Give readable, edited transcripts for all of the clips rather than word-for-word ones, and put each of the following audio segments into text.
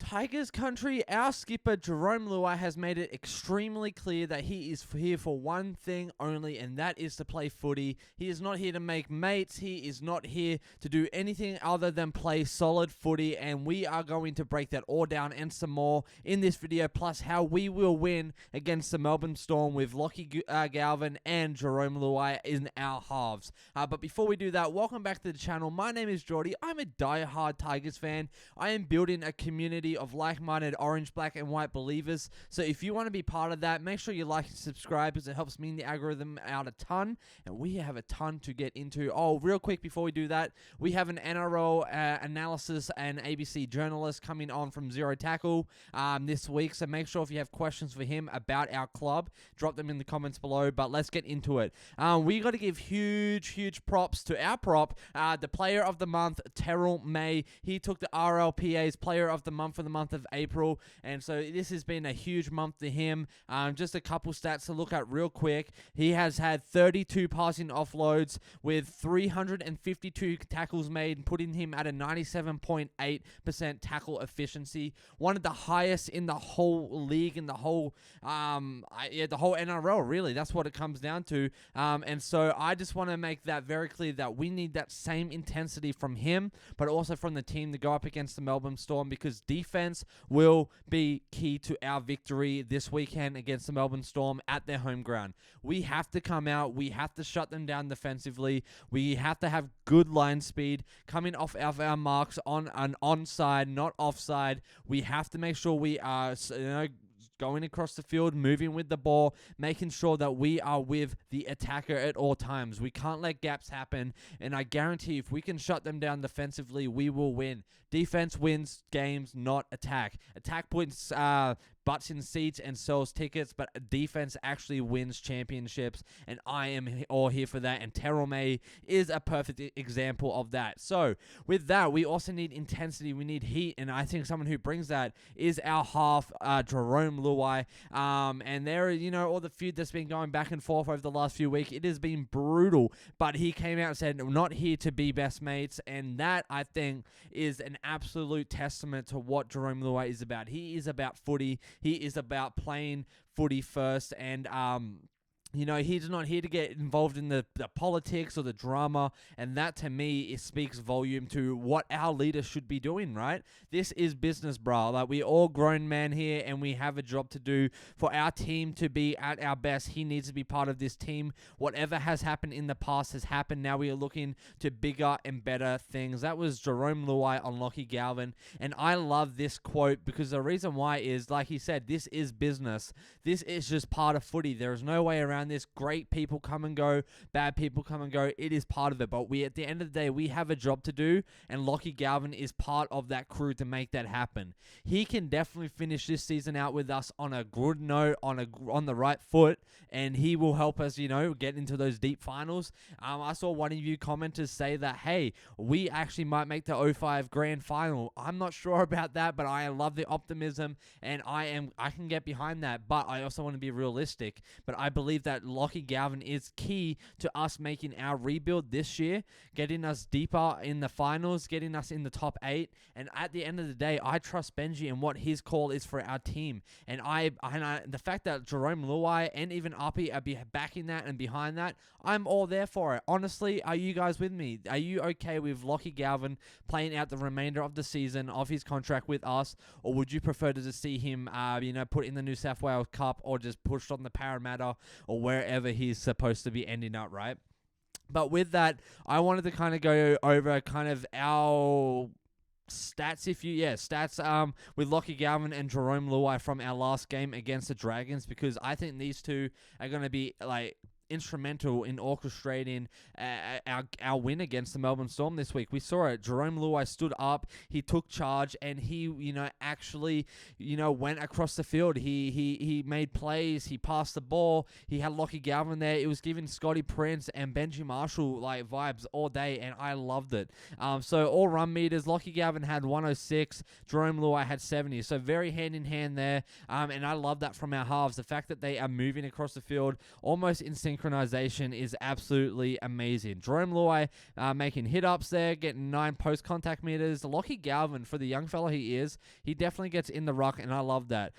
Tigers country, our skipper Jerome Luai has made it extremely clear that he is here for one thing only, and that is to play footy. He is not here to make mates. He is not here to do anything other than play solid footy, and we are going to break that all down and some more in this video, plus how we will win against the Melbourne Storm with Lachlan Galvin and Jarome Luai in our halves. But before we do that, welcome back to the channel. My name is Geordie. I'm a die-hard Tigers fan. I am building a community of like-minded orange, black, and white believers. So if you want to be part of that, make sure you like and subscribe because it helps me and the algorithm out a ton. And we have a ton to get into. Oh, real quick before we do that, we have an NRL analysis and ABC journalist coming on from Zero Tackle this week. So make sure if you have questions for him about our club, drop them in the comments below. But let's get into it. We got to give huge props to our prop, the player of the month, Terrell May. He took the RLPA's player of the month for the month of April, and so this has been a huge month to him. Just a couple stats to look at real quick. He has had 32 passing offloads with 352 tackles made, putting him at a 97.8% tackle efficiency, one of the highest in the whole league, in the whole the whole NRL, really. That's what it comes down to. And so I just want to make that very clear that we need that same intensity from him, but also from the team to go up against the Melbourne Storm, because defense will be key to our victory this weekend against the Melbourne Storm at their home ground. We have to come out. We have to shut them down defensively. We have to have good line speed coming off our marks on an onside, not offside. We have to make sure we are, going across the field, moving with the ball, making sure that we are with the attacker at all times. We can't let gaps happen, and I guarantee if we can shut them down defensively, we will win. Defense wins games, not attack. Attack points butts in seats and sells tickets, but defense actually wins championships, and I am all here for that, and Terrell May is a perfect example of that. So with that, we also need intensity, we need heat, and I think someone who brings that is our half, Jarome Luai. And there, all the feud that's been going back and forth over the last few weeks, it has been brutal, but he came out and said, "We're not here to be best mates," and that, I think, is an absolute testament to what Jarome Luai is about. He is about footy. He is about playing footy first, and he's not here to get involved in the politics or the drama, and that to me it speaks volume to what our leaders should be doing, right? This is business, bro. Like, we all grown men here, and we have a job to do for our team to be at our best. He needs to be part of this team. Whatever has happened in the past has happened. Now we are looking to bigger and better things. That was Jarome Luai on Lachlan Galvin, and I love this quote because the reason why is, like he said, this is business. This is just part of footy. There is no way around this. Great people come and go, bad people come and go. It is part of it, but at the end of the day, we have a job to do, and Lachlan Galvin is part of that crew to make that happen. He can definitely finish this season out with us on a good note, on the right foot, and he will help us, get into those deep finals. I saw one of you commenters say that, hey, we actually might make the 05 grand final. I'm not sure about that, but I love the optimism, and I can get behind that, but I also want to be realistic. But I believe that Lachlan Galvin is key to us making our rebuild this year, getting us deeper in the finals, getting us in the top 8, and at the end of the day, I trust Benji and what his call is for our team, and the fact that Jarome Luai and even Uppy are backing that and behind that, I'm all there for it. Honestly, are you guys with me? Are you okay with Lachlan Galvin playing out the remainder of the season of his contract with us, or would you prefer to just see him, put in the New South Wales Cup, or just pushed on the Parramatta, or wherever he's supposed to be ending up, right? But with that, I wanted to kind of go over kind of our stats, with Lachlan Galvin and Jarome Luai from our last game against the Dragons, because I think these two are going to be instrumental in orchestrating our win against the Melbourne Storm this week. We saw it. Jarome Luai stood up, he took charge, and he, actually, went across the field. He made plays, he passed the ball, he had Lachlan Galvin there. It was giving Scotty Prince and Benji Marshall vibes all day, and I loved it. So all run meters, Lachlan Galvin had 106, Jarome Luai had 70, so very hand in hand there. And I love that from our halves, the fact that they are moving across the field almost in sync synchronization is absolutely amazing. Jerome Luai making hit-ups there, getting 9 post-contact meters. Lachlan Galvin, for the young fella he is, he definitely gets in the ruck, and I love that.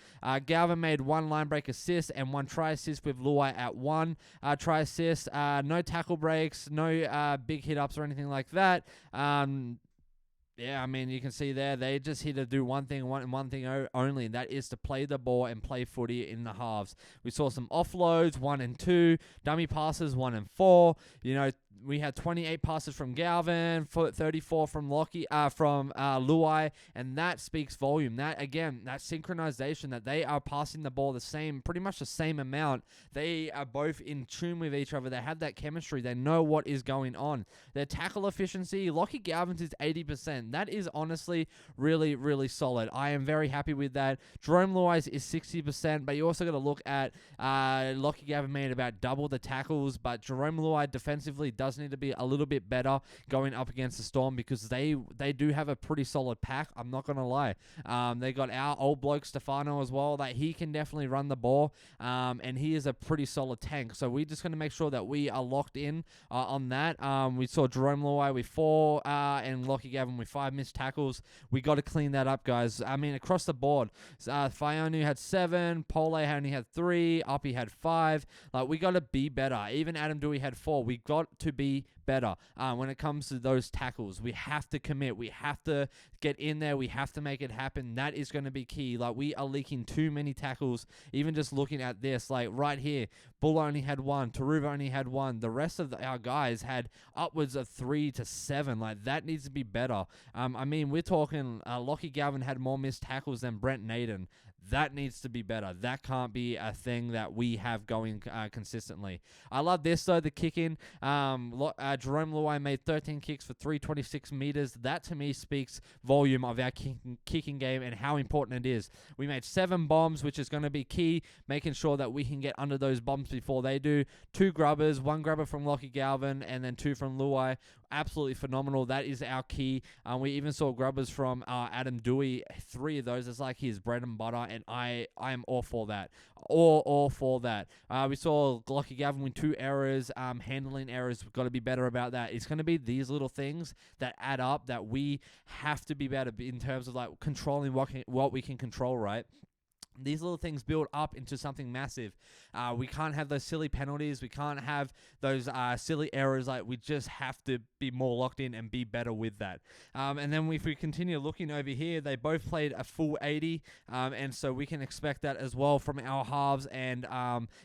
Galvin made 1 line break assist and 1 try assist with Luai at 1 try assist. No tackle breaks, no big hit-ups or anything like that. Yeah, I mean, you can see there, they just here to do one thing only, and that is to play the ball and play footy in the halves. We saw some offloads, 1 and 2, dummy passes, 1 and 4. You know, we had 28 passes from Galvin, 34 from Luai, and that speaks volume. That, again, that synchronization, that they are passing the ball pretty much the same amount. They are both in tune with each other. They have that chemistry. They know what is going on. Their tackle efficiency, Lachlan Galvin's is 80%. That is honestly really, really solid. I am very happy with that. Jerome Luai's is 60%, but you also got to look at Lachlan Galvin made about double the tackles, but Jerome Luai defensively does need to be a little bit better going up against the Storm, because they do have a pretty solid pack. I'm not going to lie. They got our old bloke Stefano as well, that he can definitely run the ball, and he is a pretty solid tank. So we're just going to make sure that we are locked in on that. We saw Jerome Luai with 4 and Lachlan Galvin with 5 missed tackles. We got to clean that up, guys. I mean, across the board, Faionu had 7, Pole only had 3, Uppy had 5. Like, we got to be better. Even Adam Dewey had 4. We got to be better when it comes to those tackles. We have to commit. We have to get in there. We have to make it happen. That is going to be key. Like, we are leaking too many tackles. Even just looking at this, like right here, Bull only had 1, Taruva only had 1. The rest of our guys had upwards of 3 to 7. Like, that needs to be better. I mean, we're talking Lachlan Galvin had more missed tackles than Brent Naden. That needs to be better. That can't be a thing that we have going consistently. I love this, though, the kicking. Jerome Luai made 13 kicks for 326 meters. That, to me, speaks volume of our kicking game and how important it is. We made 7 bombs, which is going to be key, making sure that we can get under those bombs before they do. 2 grubbers, 1 grubber from Lachlan Galvin, and then 2 from Luai. Absolutely phenomenal. That is our key. We even saw grubbers from Adam Dewey. 3 of those is like his bread and butter, and I am all for that. All for that. We saw Lachlan Galvin with 2 errors, handling errors. We've got to be better about that. It's going to be these little things that add up that we have to be better in terms of like controlling what we can control, right? These little things build up into something massive. We can't have those silly penalties. We can't have those silly errors. Like, we just have to be more locked in and be better with that. And then if we continue looking over here, they both played a full 80, and so we can expect that as well from our halves. And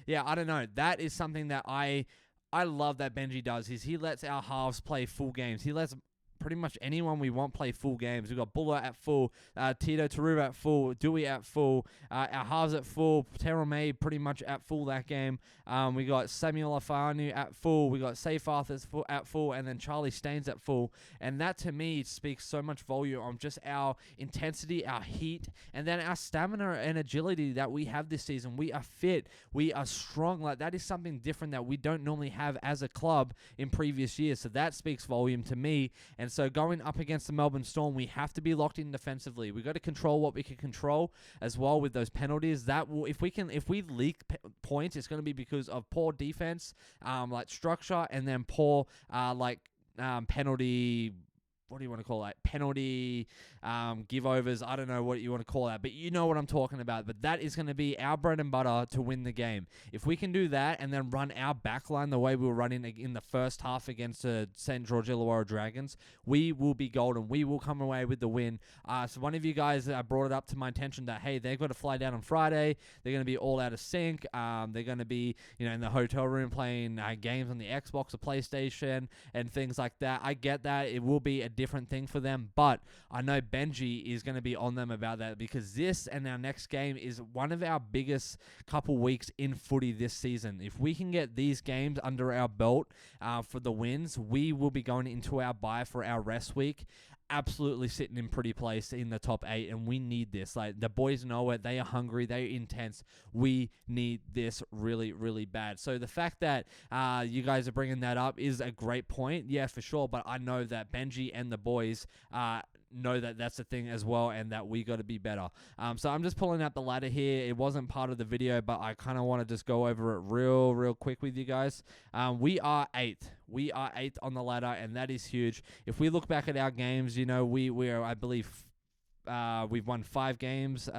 yeah, I don't know. That is something that I love that Benji does. Is he lets our halves play full games. He lets pretty much anyone we want play full games. We've got Buller at full, Tito Taruva at full, Dewey at full, our halves at full, Terrell May pretty much at full that game. We got Samuel Afanu at full, we got Safe Arthur's at full, and then Charlie Staines at full. And that, to me, speaks so much volume on just our intensity, our heat, and then our stamina and agility that we have this season. We are fit, we are strong. Like, that is something different that we don't normally have as a club in previous years. So that speaks volume to me. And so going up against the Melbourne Storm, we have to be locked in defensively. We've got to control what we can control as well with those penalties. That will, if we leak points, it's going to be because of poor defense, like structure, and then poor penalty. What do you want to call that? Penalty, give-overs. I don't know what you want to call that, but you know what I'm talking about. But that is going to be our bread and butter to win the game. If we can do that and then run our backline the way we were running in the first half against the St. George Illawarra Dragons, we will be golden. We will come away with the win. So one of you guys brought it up to my attention that, hey, they've got to fly down on Friday. They're going to be all out of sync. They're going to be, in the hotel room playing games on the Xbox or PlayStation and things like that. I get that. It will be a different thing for them, but I know Benji is going to be on them about that, because this and our next game is one of our biggest couple weeks in footy this season. If we can get these games under our belt for the wins, we will be going into our bye for our rest week absolutely sitting in pretty place in the top 8, and we need this. Like, the boys know it. They are hungry. They are intense. We need this really, really bad. So the fact that you guys are bringing that up is a great point. Yeah, for sure. But I know that Benji and the boys know that that's the thing as well, and that we got to be better. So I'm just pulling up the ladder here. It wasn't part of the video, but I kind of want to just go over it real quick with you guys. We are 8th. We are 8th on the ladder, and that is huge. If we look back at our games, you know, we are, I believe, we've won 5 games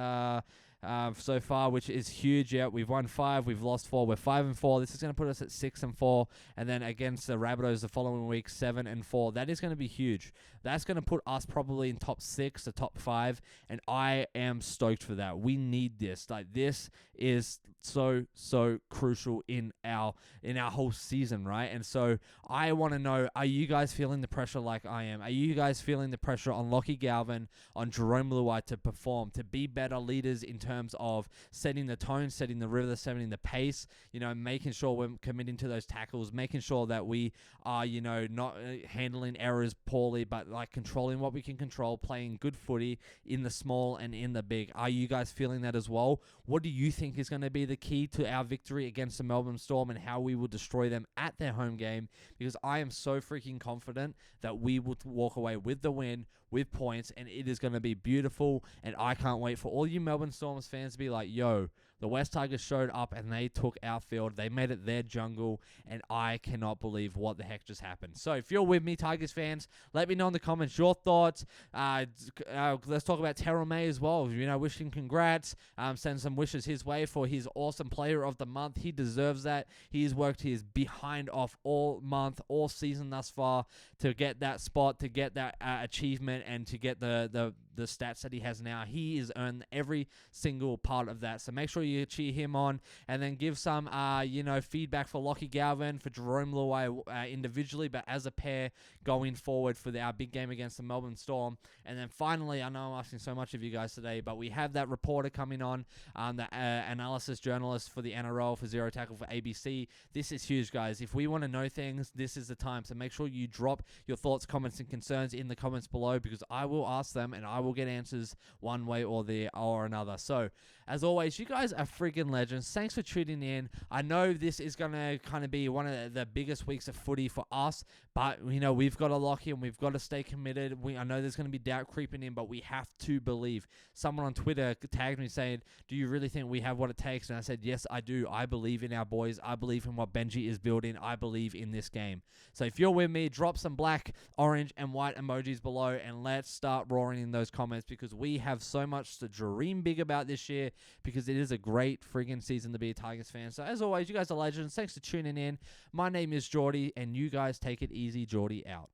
so far, which is huge. Yeah, we've won 5, we've lost 4. We're 5-4. This is going to put us at 6-4, and then against the Rabbitohs the following week, 7-4. That is going to be huge. That's going to put us probably in top 6 to top 5, and I am stoked for that. We need this. Like, this is so crucial in our whole season, right? And so I want to know, are you guys feeling the pressure like I am? Are you guys feeling the pressure on Lachlan Galvin, on Jarome Luai to perform, to be better leaders in terms of setting the tone, setting the rhythm, setting the pace, you know, making sure we're committing to those tackles, making sure that we are, you know, not handling errors poorly, but like controlling what we can control, playing good footy in the small and in the big? Are you guys feeling that as well? What do you think is going to be the key to our victory against the Melbourne Storm and how we will destroy them at their home game? Because I am so freaking confident that we will walk away with the win, with points, and it is going to be beautiful, and I can't wait for all you Melbourne Storms fans to be like, yo, the West Tigers showed up and they took our field. They made it their jungle, and I cannot believe what the heck just happened. So if you're with me, Tigers fans, let me know in the comments your thoughts. Let's talk about Terrell May as well. You know, wish him congrats. Send some wishes his way for his awesome player of the month. He deserves that. He has worked his behind off all month, all season thus far to get that spot, to get that achievement, and to get the stats that he has now. He has earned every single part of that. So make sure you cheer him on, and then give some, you know, feedback for Lachlan Galvin, for Jerome Luai individually, but as a pair going forward for our big game against the Melbourne Storm. And then finally, I know I'm asking so much of you guys today, but we have that reporter coming on, the analysis journalist for the NRL, for Zero Tackle, for ABC. This is huge, guys. If we want to know things, this is the time. So make sure you drop your thoughts, comments, and concerns in the comments below, because I will ask them and I will get answers one way or another. So as always, you guys are freaking legends. Thanks for tuning in. I know this is going to kind of be one of the biggest weeks of footy for us, but, you know, we've got to lock in. We've got to stay committed. I know there's going to be doubt creeping in, but we have to believe. Someone on Twitter tagged me saying, do you really think we have what it takes? And I said, yes, I do. I believe in our boys. I believe in what Benji is building. I believe in this game. So if you're with me, drop some black, orange, and white emojis below, and let's start roaring in those comments, because we have so much to dream big about this year, because it is a great friggin' season to be a Tigers fan. So as always, you guys are legends. Thanks for tuning in. My name is Geordie, and you guys take it easy. Geordie out.